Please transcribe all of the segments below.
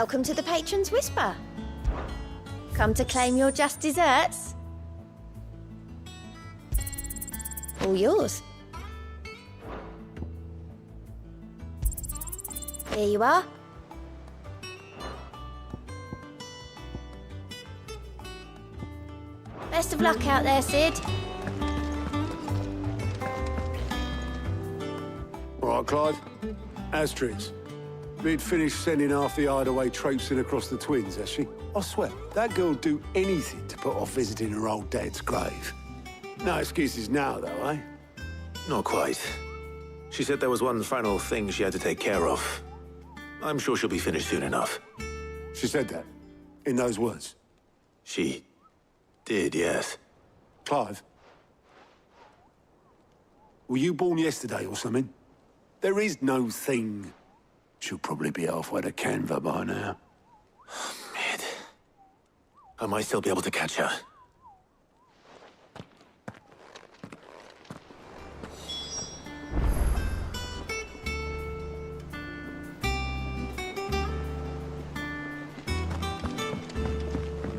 Welcome to the Patron's Whisper. Come to claim your just desserts? All yours. Here you are. Best of luck out there, Sid. All right, Clive. Asterix. We'd finished sending half the hideaway traipsing across the twins, has she? I swear, that girl'd do anything to put off visiting her old dad's grave. No excuses now, though, eh? Not quite. She said there was one final thing she had to take care of. I'm sure she'll be finished soon enough. She said that? In those words? She did, yes. Clive? Were you born yesterday or something? There is no thing. She'll probably be halfway to Canva by now. Mid. I might still be able to catch her.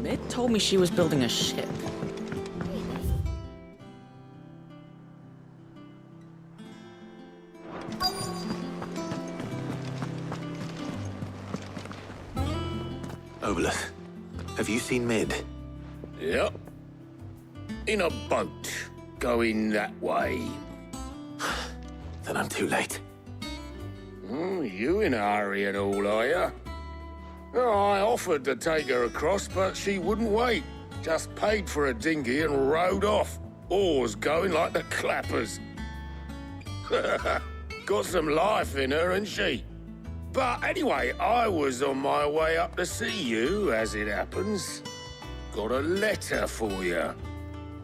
Mid told me she was building a ship. Obelus, have you seen Mid? Yep. In a boat, going that way. Then I'm too late. You in a hurry and all, are you? Oh, I offered to take her across, but she wouldn't wait. Just paid for a dinghy and rowed off. Oars going like the clappers. Got some life in her, ain't she? But anyway, I was on my way up to see you, as it happens. Got a letter for you.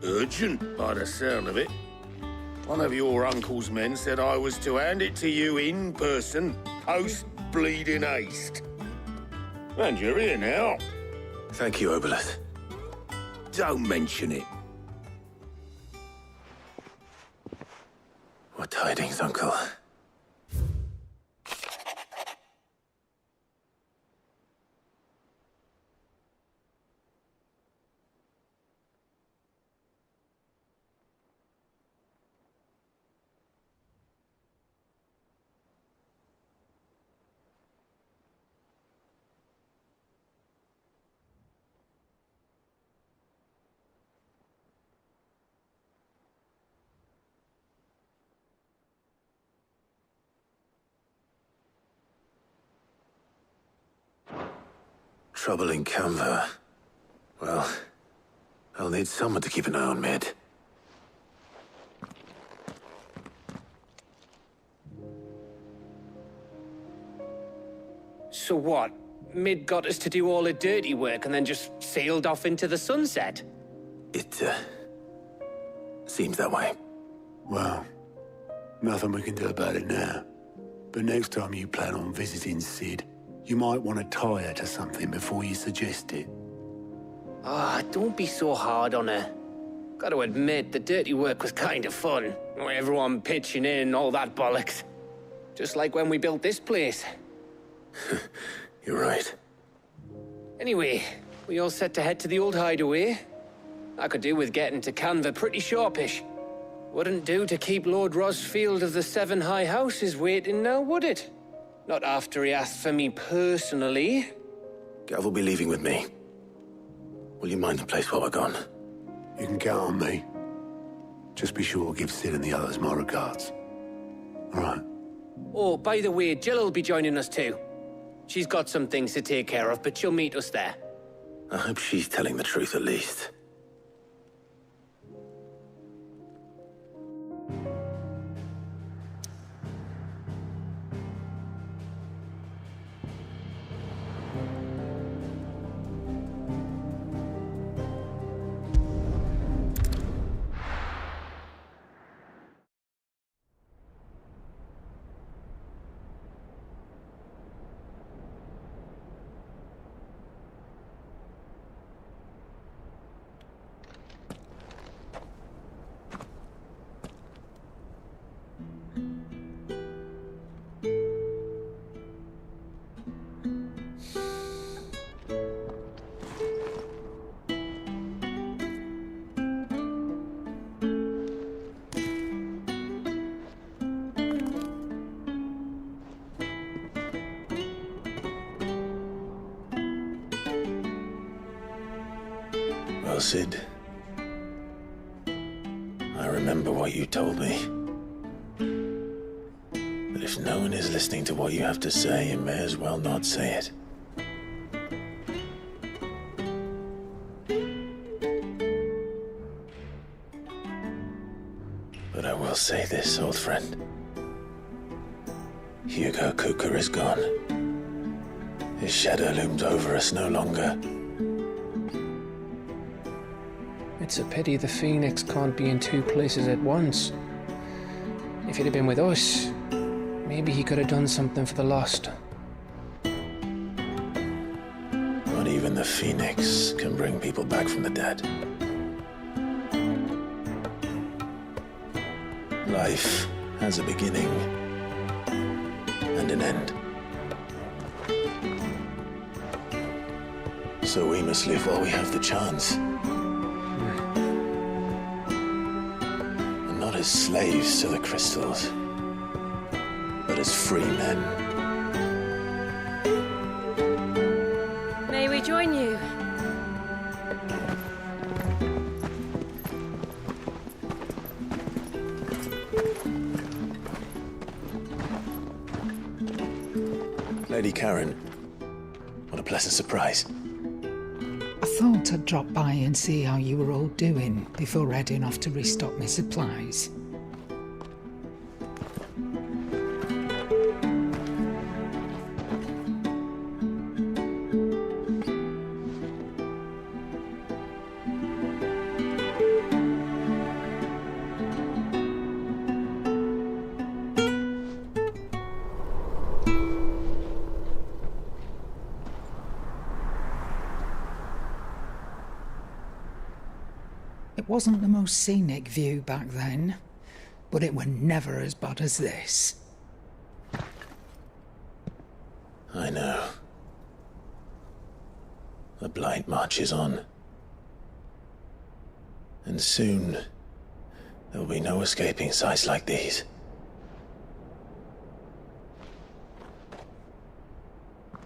Urgent, by the sound of it. One of your uncle's men said I was to hand it to you in person, post-bleeding haste. And you're here now. Thank you, Obelus. Don't mention it. What tidings, Uncle? Trouble in Canva. Well, I'll need someone to keep an eye on Mid. So what? Mid got us to do all the dirty work and then just sailed off into the sunset? It, seems that way. Well, nothing we can do about it now. But next time you plan on visiting Sid, you might want to tie her to something before you suggest it. Ah, don't be so hard on her. Gotta admit, the dirty work was kind of fun. Everyone pitching in, all that bollocks. Just like when we built this place. You're right. Anyway, we all set to head to the old hideaway. I could do with getting to Canva pretty sharpish. Wouldn't do to keep Lord Rosfield of the Seven High Houses waiting now, would it? Not after he asked for me personally. Gav will be leaving with me. Will you mind the place while we're gone? You can count on me. Just be sure to give Sid and the others my regards. All right. Oh, by the way, Jill will be joining us too. She's got some things to take care of, but she'll meet us there. I hope she's telling the truth at least. well, Sid. I remember what you told me. But if no one is listening to what you have to say, you may as well not say it. But I will say this, old friend. Hugo Kuka is gone. His shadow looms over us no longer. It's a pity the Phoenix can't be in two places at once. If he'd have been with us, maybe he could have done something for the lost. Not even the Phoenix can bring people back from the dead. Life has a beginning and an end. So we must live while we have the chance. And not as slaves to the crystals, but as free men. May we join you? Lady Karen, what a pleasant surprise. I thought I'd drop by and see how you were all doing before heading off to restock my supplies. It wasn't the most scenic view back then, but it were never as bad as this. I know. The blight marches on. And soon, there will be no escaping sights like these.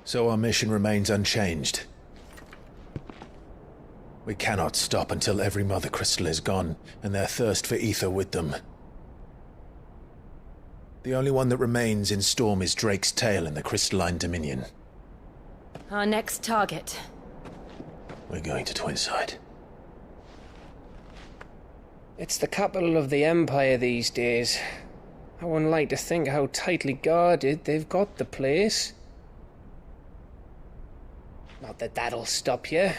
So our mission remains unchanged. We cannot stop until every Mothercrystal is gone, and their thirst for aether with them. The only one that remains in Storm is Drake's tail in the Crystalline Dominion. Our next target. We're going to Twinside. It's the capital of the Empire these days. I wouldn't like to think how tightly guarded they've got the place. Not that that'll stop you,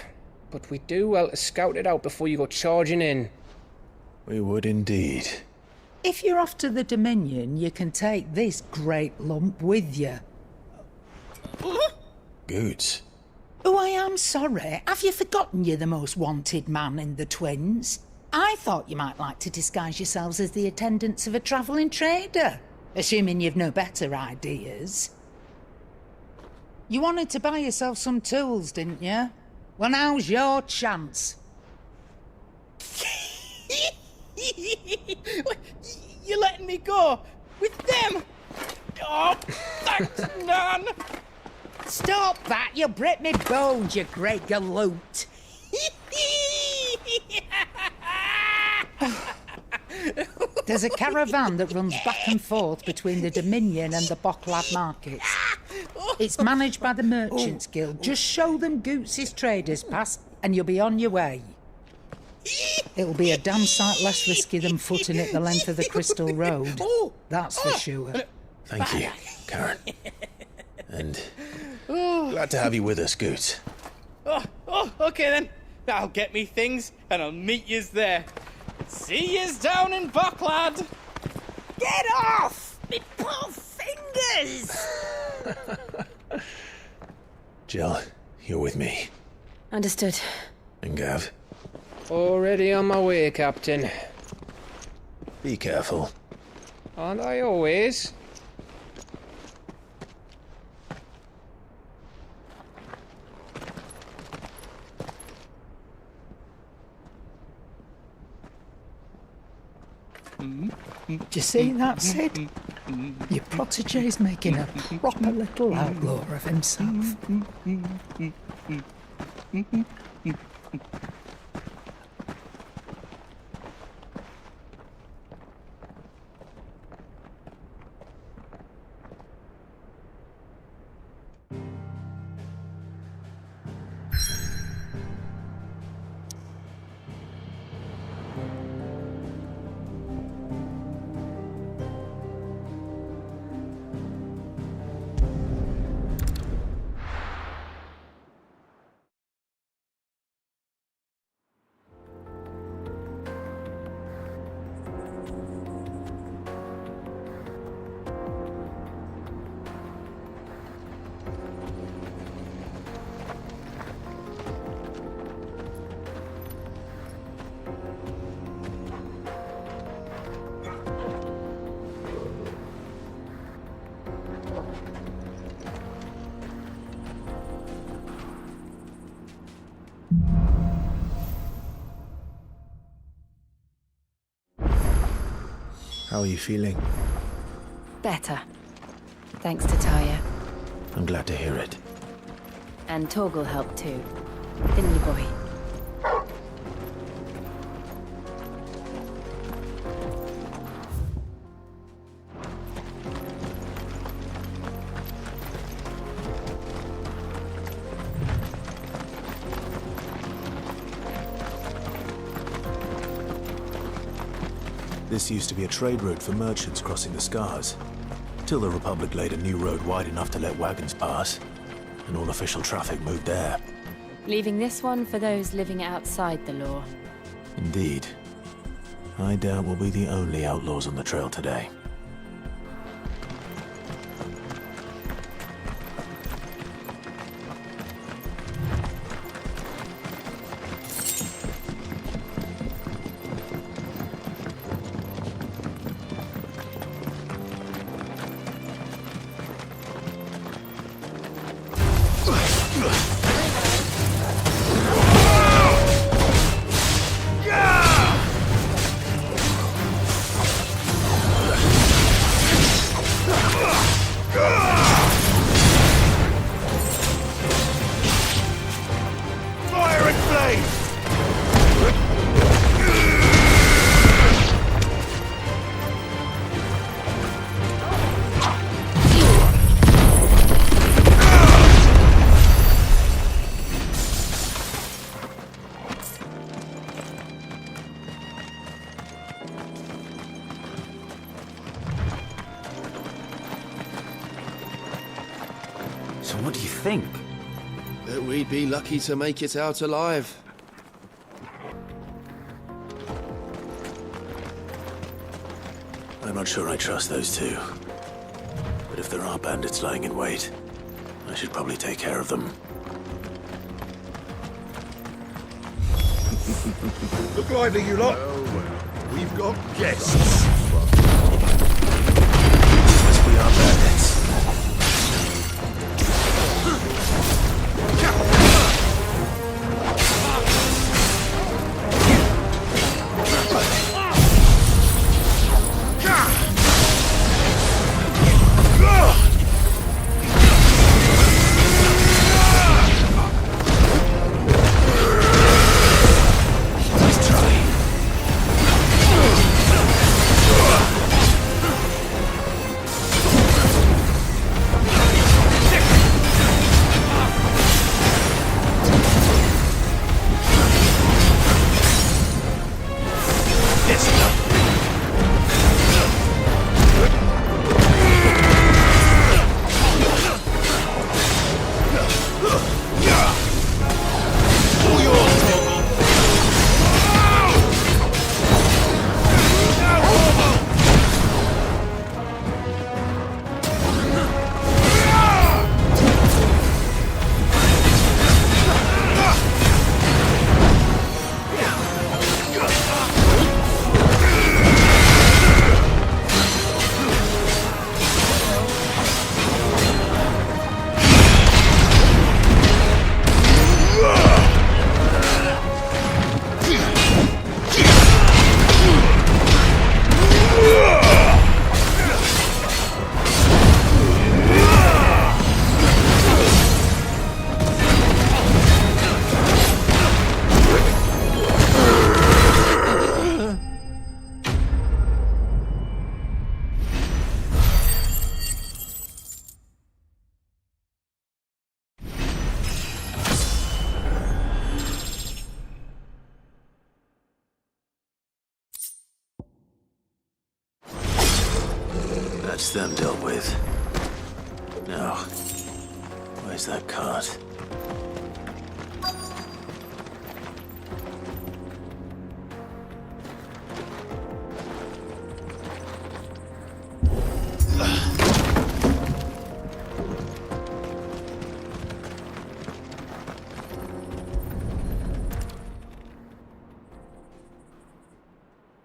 but we do well to scout it out before you go charging in. We would indeed. If you're off to the Dominion, you can take this great lump with you. Goods. Oh, I am sorry. Have you forgotten you're the most wanted man in the Twins? I thought you might like to disguise yourselves as the attendants of a travelling trader, assuming you've no better ideas. You wanted to buy yourself some tools, didn't you? Well, now's your chance. You're letting me go with them? Oh, thanks, Nan. Stop that! You'll break me bones, you great galoot. There's a caravan that runs back and forth between the Dominion and the Bocklad markets. It's managed by the Merchants Guild. Just show them Goots' traders pass and you'll be on your way. It'll be a damn sight less risky than footing it the length of the Crystal Road. That's for sure. Thank you, Karen. And glad to have you with us, Goots. Okay then. I'll get me things and I'll meet yous there. See yous down in Bocklad. Get off! Me poor fingers! Jill, you're with me. Understood. And Gav, Already on my way, Captain. be careful. Aren't I always? Do you see that, Sid? Your protege's making a proper little outlaw of himself. How are you feeling? Better. Thanks to Taya. I'm glad to hear it. And Torgal helped too. Didn't you, boy? This used to be a trade route for merchants crossing the Scars, till the Republic laid a new road wide enough to let wagons pass, and all official traffic moved there. Leaving this one for those living outside the law. Indeed. I doubt we'll be the only outlaws on the trail today. So what do you think? That we'd be lucky to make it out alive. I'm not sure I trust those two. But if there are bandits lying in wait, I should probably take care of them. Look lively, you lot. We've got guests. Must be our bandits. That's them dealt with. Now, where's that cart?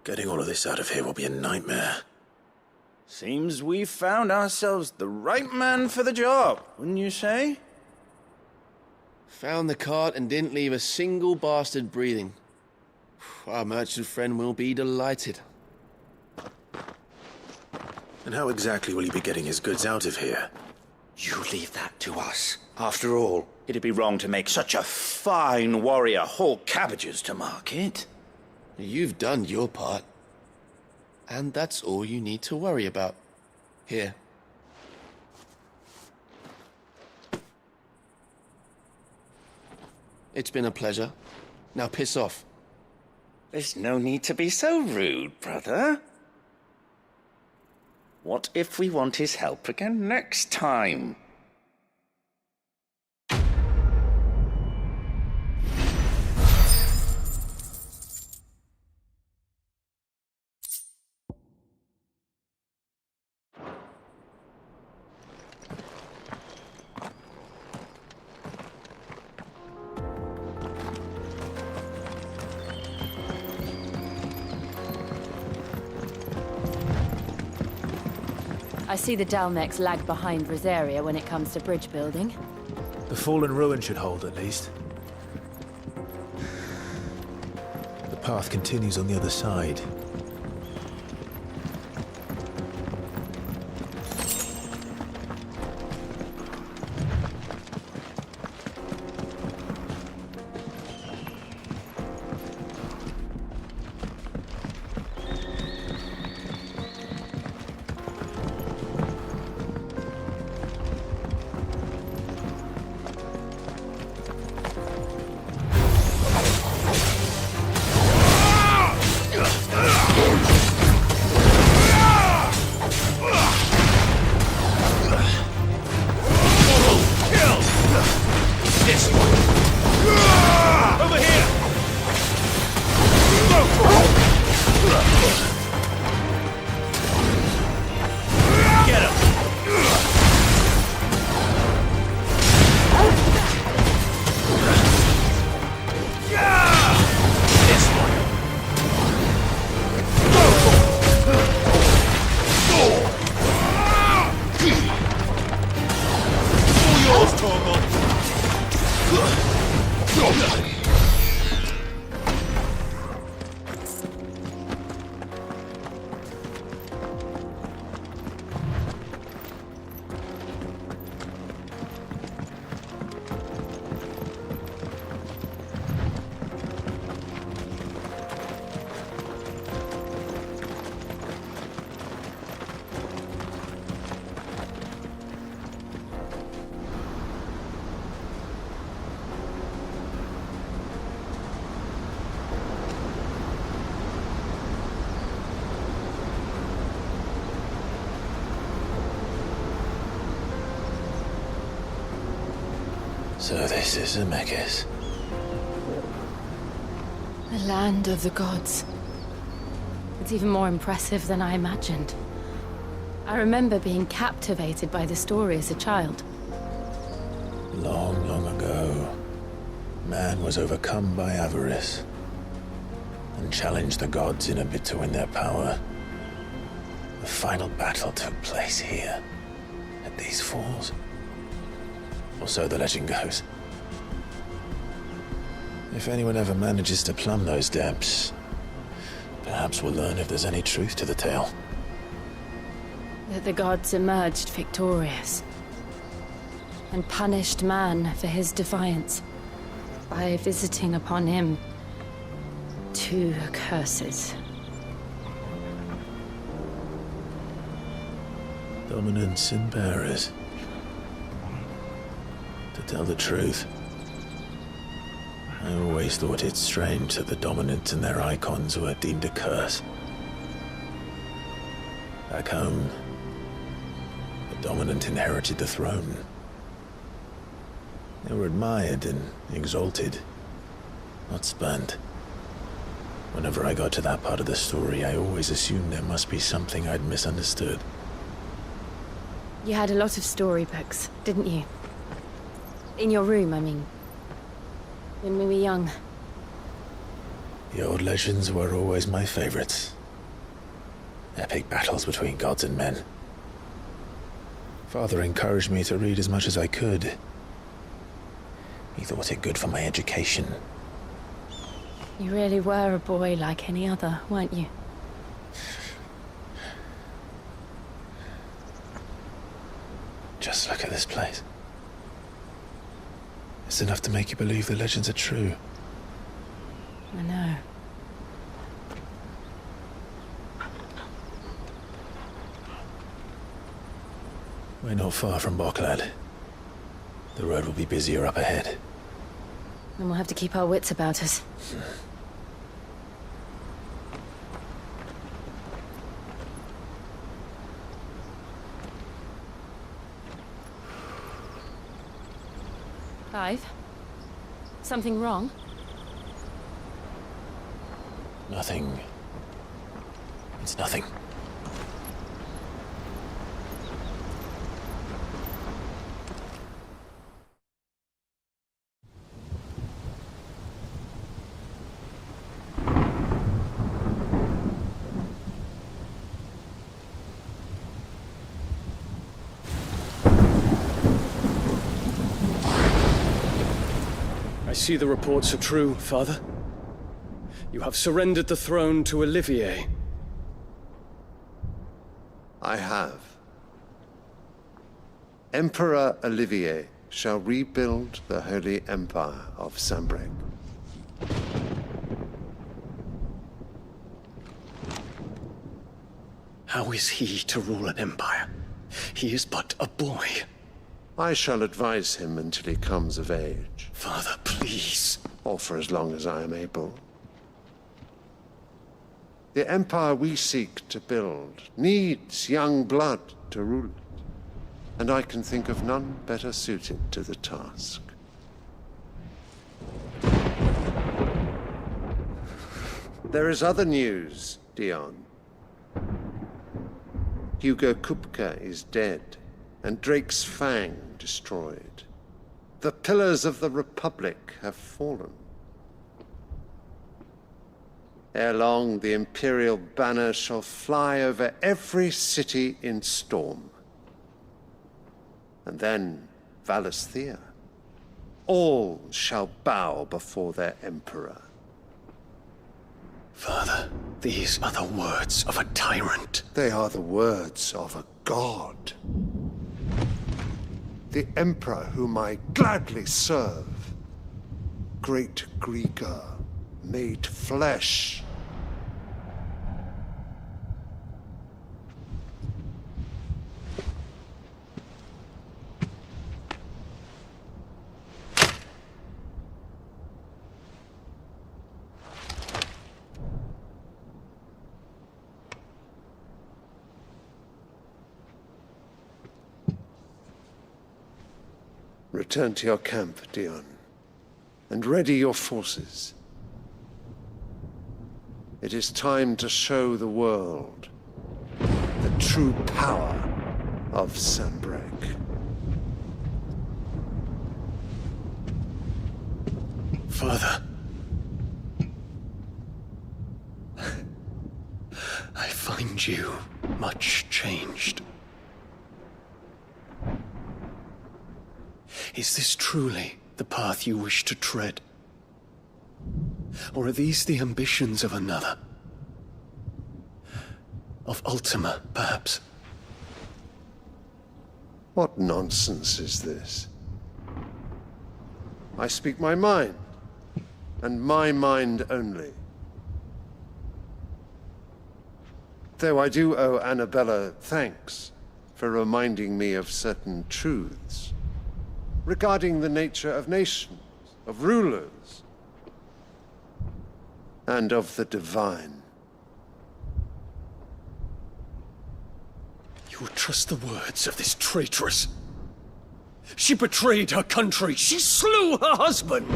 Getting all of this out of here will be a nightmare. Seems we've found ourselves the right man for the job, wouldn't you say? Found the cart and didn't leave a single bastard breathing. Our merchant friend will be delighted. And how exactly will he be getting his goods out of here? You leave that to us. After all, it'd be wrong to make such a fine warrior haul cabbages to market. You've done your part. And that's all you need to worry about. Here. It's been a pleasure. Now piss off. There's no need to be so rude, brother. What if we want his help again next time? I see the Dalnecs lag behind Rosaria when it comes to bridge building. The fallen ruin should hold, at least. The path continues on the other side. So this is Zemeckis. The land of the gods. It's even more impressive than I imagined. I remember being captivated by the story as a child. Long, long ago, man was overcome by avarice and challenged the gods in a bid to win their power. The final battle took place here, at these falls. Or so the legend goes. If anyone ever manages to plumb those depths, perhaps we'll learn if there's any truth to the tale. That the gods emerged victorious and punished man for his defiance by visiting upon him 2 curses. Dominance and bearers. To tell the truth, I always thought it strange that the dominant and their Eikons were deemed a curse. Back home, the dominant inherited the throne. They were admired and exalted, not spurned. Whenever I got to that part of the story, I always assumed there must be something I'd misunderstood. You had a lot of storybooks, didn't you? In your room, I mean. When we were young. The old legends were always my favorites. Epic battles between gods and men. Father encouraged me to read as much as I could. He thought it good for my education. You really were a boy like any other, weren't you? Just look at this place. It's enough to make you believe the legends are true. I know. We're not far from Boklad. The road will be busier up ahead. Then we'll have to keep our wits about us. Clive? Something wrong? Nothing. It's nothing. I see the reports are true, Father. You have surrendered the throne to Olivier. I have. Emperor Olivier shall rebuild the Holy Empire of Sanbreque. How is he to rule an empire? He is but a boy. I shall advise him until he comes of age. Father, please. Or for as long as I am able. The empire we seek to build needs young blood to rule it, and I can think of none better suited to the task. There is other news, Dion. Hugo Kupka is dead, and Drake's Fang destroyed. The pillars of the Republic have fallen. Ere long, the Imperial banner shall fly over every city in Storm. And then Valisthea. All shall bow before their Emperor. Father, these are the words of a tyrant. They are the words of a god. The Emperor whom I gladly serve. Great Grieger, made flesh. Return to your camp, Dion, and ready your forces. It is time to show the world the true power of Sanbreque. Father. I find you much changed. Is this truly the path you wish to tread? Or are these the ambitions of another? Of Ultima, perhaps? What nonsense is this? I speak my mind, and my mind only. Though I do owe Annabella thanks for reminding me of certain truths regarding the nature of nations, of rulers, and of the divine. You would trust the words of this traitress? She betrayed her country! She slew her husband!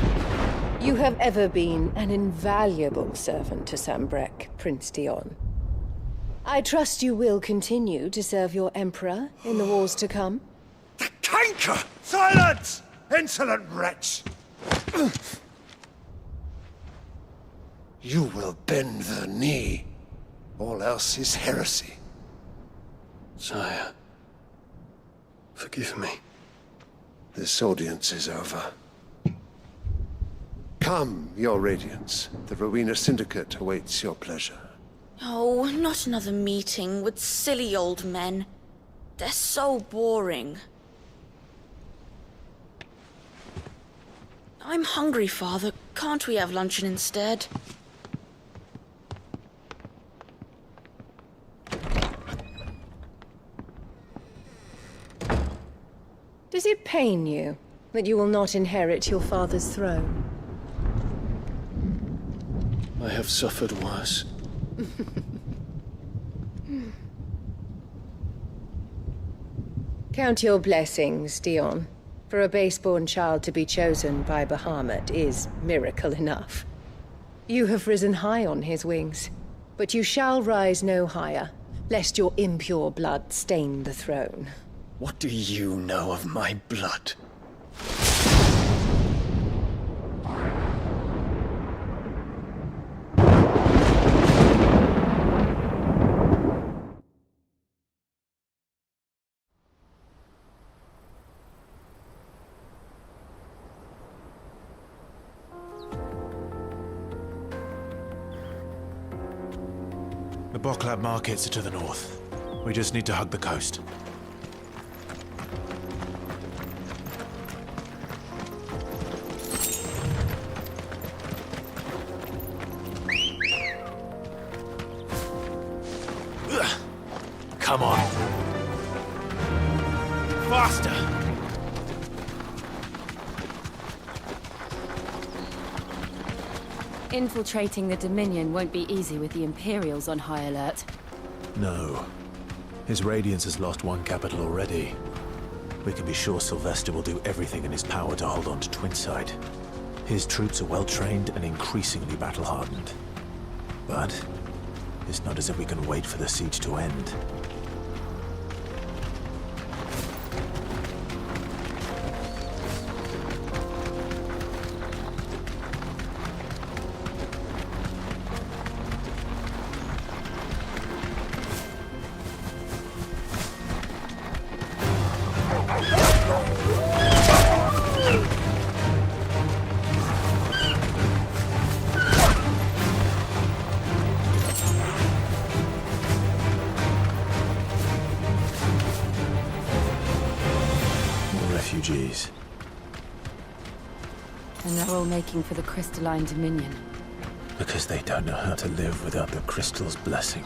You have ever been an invaluable servant to Sanbreque, Prince Dion. I trust you will continue to serve your Emperor in the wars to come. The canker! Silence! Insolent wretch! You will bend the knee. All else is heresy. Sire, forgive me. This audience is over. Come, your Radiance. The Rowena Syndicate awaits your pleasure. Oh, not another meeting with silly old men. They're so boring. I'm hungry, Father. Can't we have luncheon instead? Does it pain you that you will not inherit your father's throne? I have suffered worse. Count your blessings, Dion. For a base-born child to be chosen by Bahamut is miracle enough. You have risen high on his wings, but you shall rise no higher, lest your impure blood stain the throne. What do you know of my blood? The Boklab markets are to the north. We just need to hug the coast. Come on. Faster! Infiltrating the Dominion won't be easy with the Imperials on high alert. No. His Radiance has lost one capital already. We can be sure Sylvester will do everything in his power to hold on to Twinside. His troops are well-trained and increasingly battle-hardened. But it's not as if we can wait for the siege to end. Refugees. And they're all making for the crystalline Dominion. Because they don't know how to live without the crystal's blessing.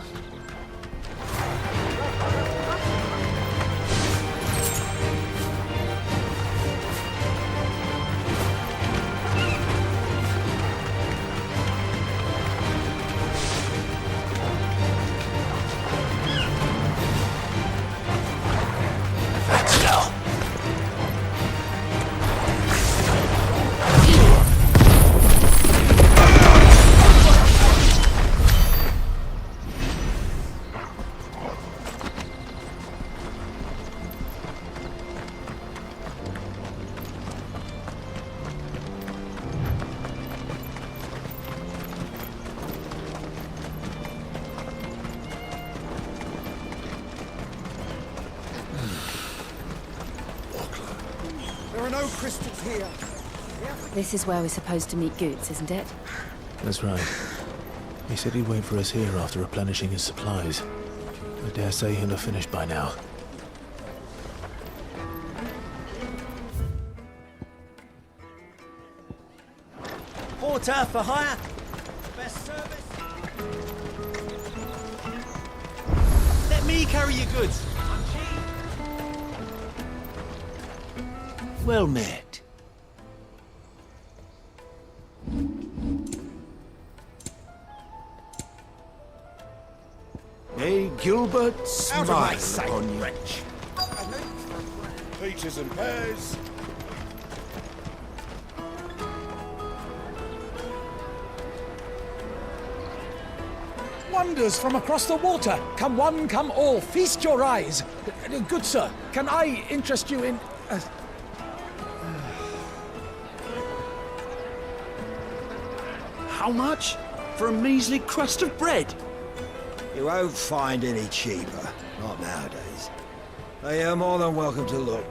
There are no crystals here. This is where we're supposed to meet Goots, isn't it? That's right. He said he'd wait for us here after replenishing his supplies. I dare say he'll have finished by now. Porter for hire. Best service. Let me carry your goods. I'm cheap. Well met. May Gilbert Out of my smile sight, upon you. wretch. Peaches and pears. Wonders from across the water. Come one, come all. Feast your eyes. Good sir, can I interest you in... How much? For a measly crust of bread? You won't find any cheaper. Not nowadays. They are more than welcome to look.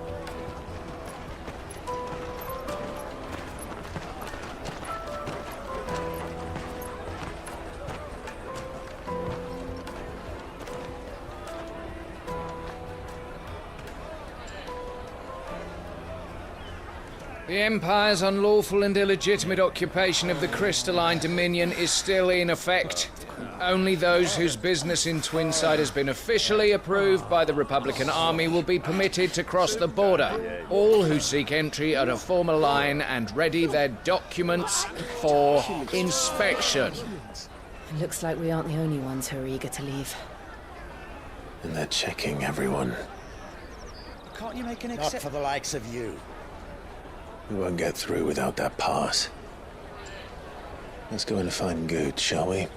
The Empire's unlawful and illegitimate occupation of the Crystalline Dominion is still in effect. Only those whose business in Twinside has been officially approved by the Republican Army will be permitted to cross the border. All who seek entry are to form a line and ready their documents for inspection. It looks like we aren't the only ones who are eager to leave. And they're checking everyone. Can't you make an Not exception? for the likes of you. We won't get through without that pass. Let's go in and find Good, shall we?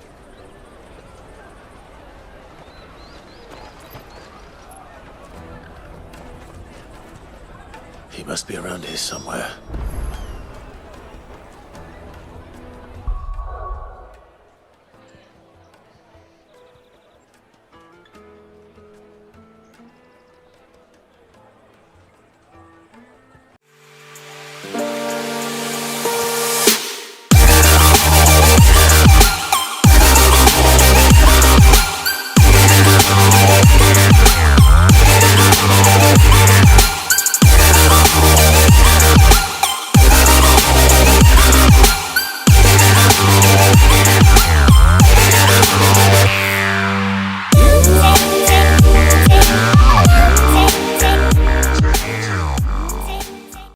He must be around here somewhere.